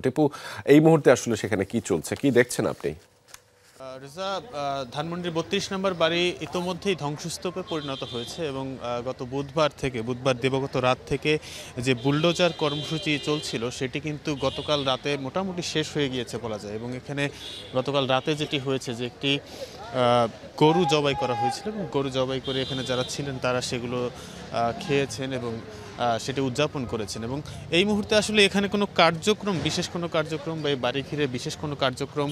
টিপু, এই মুহূর্তে আসলে সেখানে কি চলছে, কি দেখছেন আপনি? রেজা, ধানমন্ডির ৩২ নম্বর বাড়ি ইতোমধ্যেই ধ্বংসস্তূপে পরিণত হয়েছে এবং গত বুধবার দিবাগত রাত থেকে যে বুলডোজার কর্মসূচি চলছিল সেটি কিন্তু গতকাল রাতে মোটামুটি শেষ হয়ে গিয়েছে বলা যায়। এবং এখানে গতকাল রাতে যেটি হয়েছে যে একটি গরু জবাই করা হয়েছিল এবং গরু জবাই করে এখানে যারা ছিলেন তারা সেগুলো খেয়েছেন এবং সেটি উদযাপন করেছেন। এবং এই মুহূর্তে আসলে এখানে কোনো কার্যক্রম, বিশেষ কোনো কার্যক্রম বা এই বাড়ি ঘিরে বিশেষ কোনো কার্যক্রম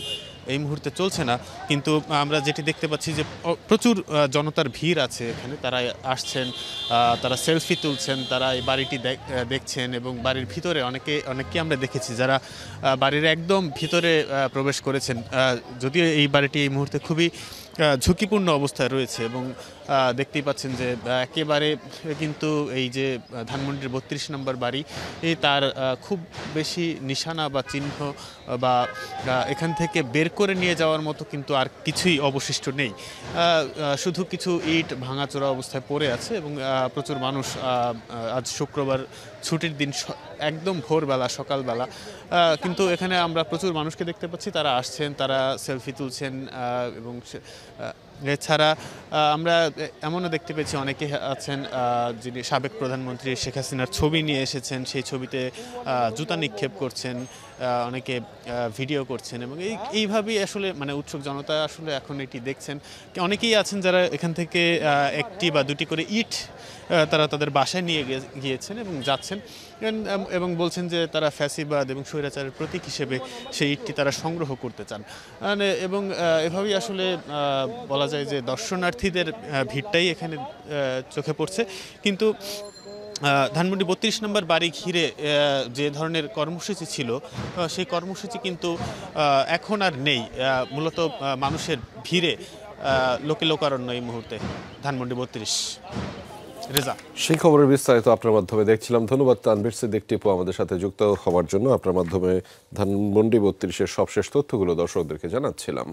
এই মুহূর্তে চলছে না। কিন্তু আমরা যেটি দেখতে পাচ্ছি যে প্রচুর জনতার ভিড় আছে এখানে, তারা আসছেন, তারা সেলফি তুলছেন, তারা এই বাড়িটি দেখছেন এবং বাড়ির ভিতরে অনেককে আমরা দেখেছি যারা বাড়ির একদম ভিতরে প্রবেশ করেছেন। যদিও এই বাড়িটি এই মুহূর্তে খুবই ঝুঁকিপূর্ণ অবস্থায় রয়েছে এবং দেখতেই পাচ্ছেন যে একেবারে কিন্তু এই যে ধানমন্ডির ৩২ নম্বর বাড়ি তার খুব বেশি নিশানা বা চিহ্ন বা এখান থেকে বের করে নিয়ে যাওয়ার মতো কিন্তু আর কিছুই অবশিষ্ট নেই। শুধু কিছু ইট ভাঙাচোরা অবস্থায় পড়ে আছে এবং প্রচুর মানুষ আজ শুক্রবার ছুটির দিন একদম ভোরবেলা সকালবেলা কিন্তু এখানে আমরা প্রচুর মানুষকে দেখতে পাচ্ছি, তারা আসছেন, তারা সেলফি তুলছেন এবং এছাড়া আমরা এমনও দেখতে পেয়েছি অনেকে আছেন যিনি সাবেক প্রধানমন্ত্রী শেখ হাসিনার ছবি নিয়ে এসেছেন, সেই ছবিতে জুতা নিক্ষেপ করছেন, অনেকে ভিডিও করছেন এবং এইভাবেই আসলে মানে উৎসুক জনতা আসলে এখন এটি দেখছেন। অনেকেই আছেন যারা এখান থেকে একটি বা দুটি করে ইট তারা তাদের বাসায় নিয়ে গিয়েছেন এবং যাচ্ছেন এবং বলছেন যে তারা ফ্যাসিবাদ এবং স্বৈরাচারের প্রতীক হিসেবে সেই ইটটি তারা সংগ্রহ করতে চান। এবং এভাবেই আসলে বলা যায় যে দর্শনার্থীদের ভিড়টাই এখানে চোখে পড়ছে। কিন্তু ধানমন্ডি ৩২ নম্বর বাড়ি ঘিরে যে ধরনের কর্মসূচি ছিল সেই কর্মসূচি কিন্তু এখন আর নেই। মূলত মানুষের ভিড়ে লোকে লোকারণ্য এই মুহূর্তে ধানমন্ডি ৩২। রেজা, সেই খবরের বিস্তারিত আপনার মাধ্যমে দেখছিলাম। ধন্যবাদ তানভীর সিদ্দিক টিপু আমাদের সাথে যুক্ত হওয়ার জন্য। আপনার মাধ্যমে ধানমন্ডি ৩২-এর সবশেষ তথ্যগুলো দর্শকদেরকে জানাচ্ছিলাম।